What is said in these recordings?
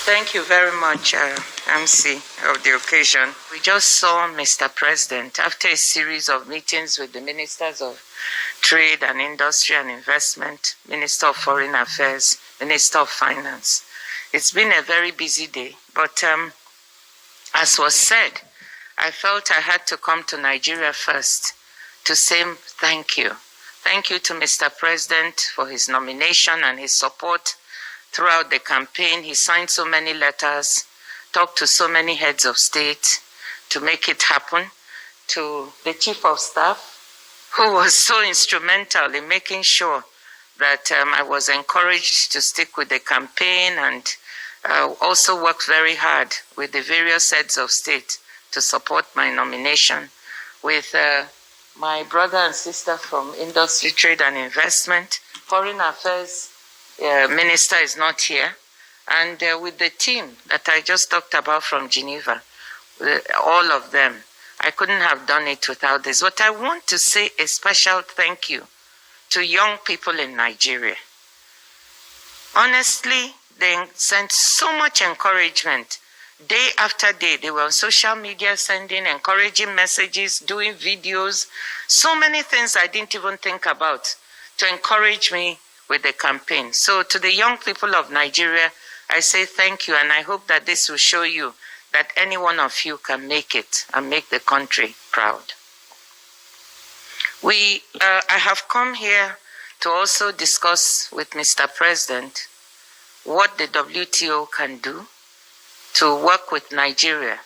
Thank you very much, MC, of the occasion. We just saw Mr. President after a series of meetings with the Ministers of Trade and Industry and Investment, Minister of Foreign Affairs, Minister of Finance. It's been a very busy day, but as was said, I felt I had to come to Nigeria first to say thank you. Thank you to Mr. President for his nomination and his support throughout the campaign. He signed so many letters, talked to so many heads of state to make it happen, to the Chief of Staff, who was so instrumental in making sure that I was encouraged to stick with the campaign, and also worked very hard with the various heads of state to support my nomination, with my brother and sister from Industry, Trade and Investment. Foreign Affairs Minister is not here, and with the team that I just talked about from Geneva, all of them. I couldn't have done it without this. But I want to say a special thank you to young people in Nigeria. Honestly, they sent so much encouragement. Day after day, they were on social media sending encouraging messages, doing videos, so many things I didn't even think about to encourage me with the campaign. So to the young people of Nigeria, I say thank you, and I hope that this will show you that any one of you can make it and make the country proud. I have come here to also discuss with Mr. President what the WTO can do to work with Nigeria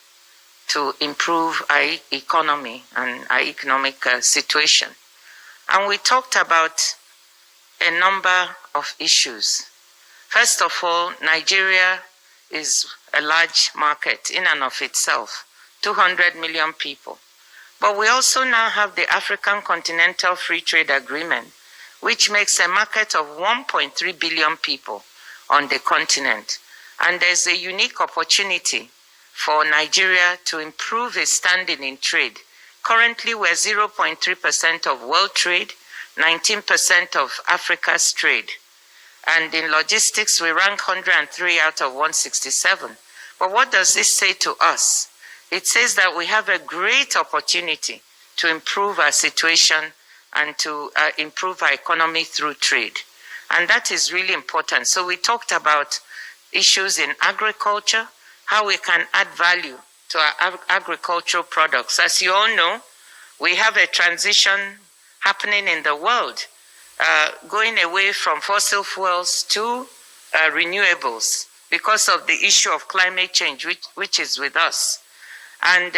to improve our economy and our economic situation. And we talked about a number of issues. First of all, Nigeria is a large market in and of itself, 200 million people. But we also now have the African Continental Free Trade Agreement, which makes a market of 1.3 billion people on the continent. And there's a unique opportunity for Nigeria to improve its standing in trade. Currently, we're 0.3% of world trade, 19% of Africa's trade. And in logistics, we rank 103 out of 167. But what does this say to us? It says that we have a great opportunity to improve our situation and to improve our economy through trade. And that is really important. So we talked about issues in agriculture, how we can add value to our agricultural products. As you all know, we have a transition happening in the world, going away from fossil fuels to renewables because of the issue of climate change, which is with us. And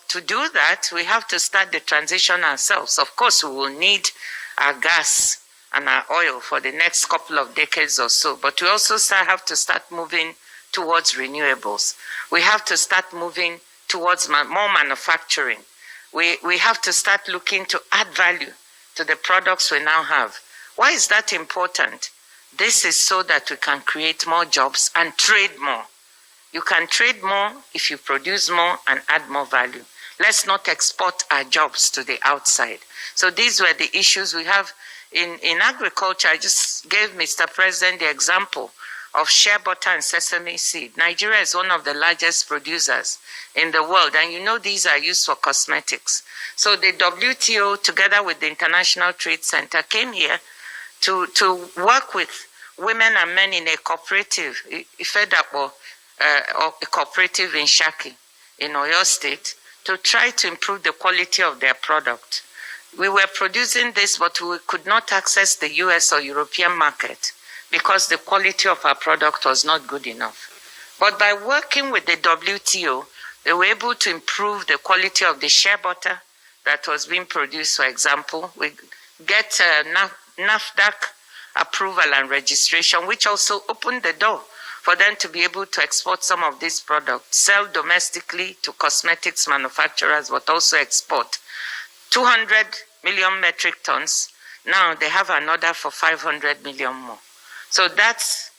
to do that, we have to start the transition ourselves. Of course, we will need our gas and our oil for the next couple of decades or so, but we also have to start moving towards renewables. We have to start moving towards more manufacturing. We have to start looking to add value to the products we now have. Why is that important? This is so that we can create more jobs and trade more. You can trade more if you produce more and add more value. Let's not export our jobs to the outside. So these were the issues we have in agriculture. I just gave Mr. President the example of shea butter and sesame seed. Nigeria is one of the largest producers in the world, and you know these are used for cosmetics. So the WTO, together with the International Trade Center, came here to work with women and men in a cooperative, Ifedapo, or a cooperative in Shaki, in Oyo State, to try to improve the quality of their product. We were producing this, but we could not access the US or European market because the quality of our product was not good enough. But by working with the WTO, they were able to improve the quality of the shea butter that was being produced, for example. We get NAFDAC approval and registration, which also opened the door for them to be able to export some of these products, sell domestically to cosmetics manufacturers, but also export. 200 million metric tons. Now they have another for 500 million more. So that's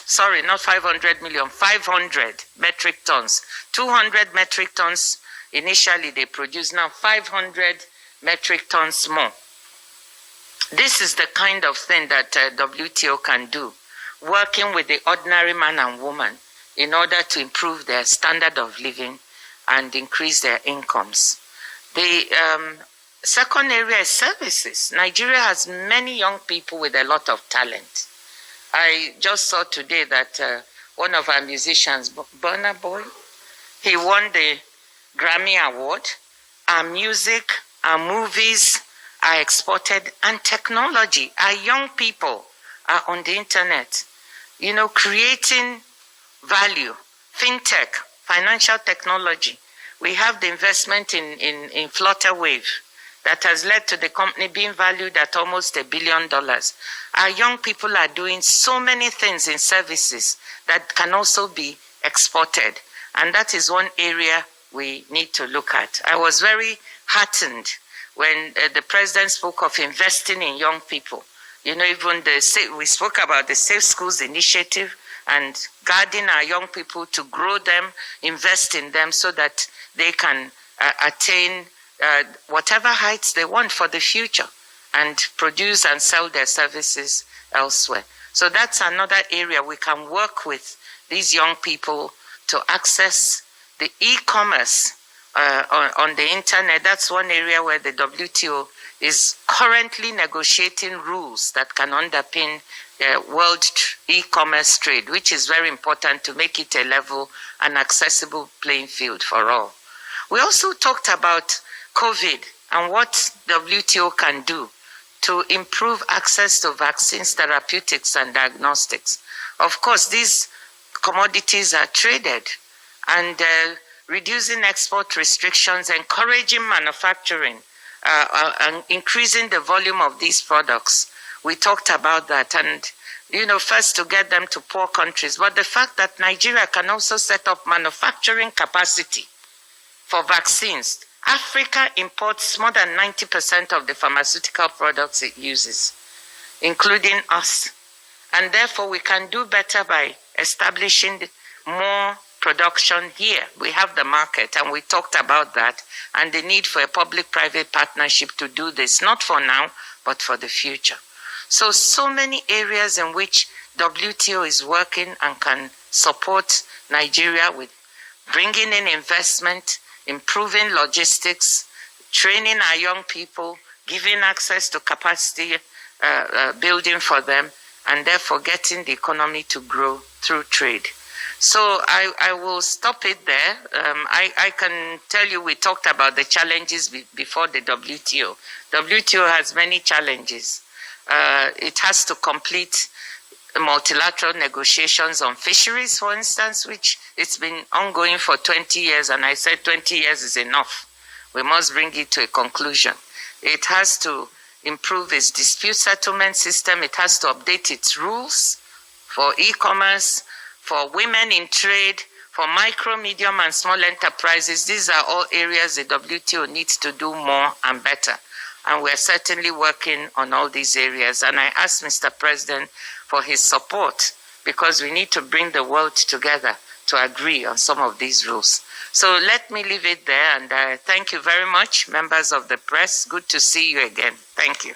sorry, not 500 million, 500 metric tons. 200 metric tons initially they produce, now 500 metric tons more. This is the kind of thing that WTO can do, working with the ordinary man and woman in order to improve their standard of living and increase their incomes. The second area is services. Nigeria has many young people with a lot of talent. I just saw today that one of our musicians, Burna Boy, he won the Grammy Award. Our music, our movies are exported, and technology. Our young people are on the internet, creating value, fintech, financial technology. We have the investment in Flutterwave that has led to the company being valued at almost $1 billion. Our young people are doing so many things in services that can also be exported. And that is one area we need to look at. I was very heartened when the president spoke of investing in young people. Even we spoke about the Safe Schools initiative and guiding our young people to grow them, invest in them so that they can attain whatever heights they want for the future and produce and sell their services elsewhere. So that's another area we can work with these young people to access the e-commerce on the internet. That's one area where the WTO is currently negotiating rules that can underpin world e-commerce trade, which is very important to make it a level and accessible playing field for all. We also talked about COVID and what WTO can do to improve access to vaccines, therapeutics, and diagnostics. Of course, these commodities are traded, and reducing export restrictions, encouraging manufacturing, and increasing the volume of these products. We talked about that, and first to get them to poor countries, but the fact that Nigeria can also set up manufacturing capacity for vaccines. Africa imports more than 90% of the pharmaceutical products it uses, including us. And therefore, we can do better by establishing more production here. We have the market, and we talked about that, and the need for a public-private partnership to do this, not for now, but for the future. So many areas in which WTO is working and can support Nigeria with bringing in investment, improving logistics, training our young people, giving access to capacity building for them, and therefore getting the economy to grow through trade. So I will stop it there. I can tell you we talked about the challenges before the WTO. WTO has many challenges. It has to complete multilateral negotiations on fisheries, for instance, which it's been ongoing for 20 years, and I said 20 years is enough. We must bring it to a conclusion. It has to improve its dispute settlement system. It has to update its rules for e-commerce, for women in trade, for micro, medium, and small enterprises. These are all areas the WTO needs to do more and better. And we're certainly working on all these areas. And I ask Mr. President for his support, because we need to bring the world together to agree on some of these rules. So let me leave it there, and thank you very much, members of the press. Good to see you again. Thank you.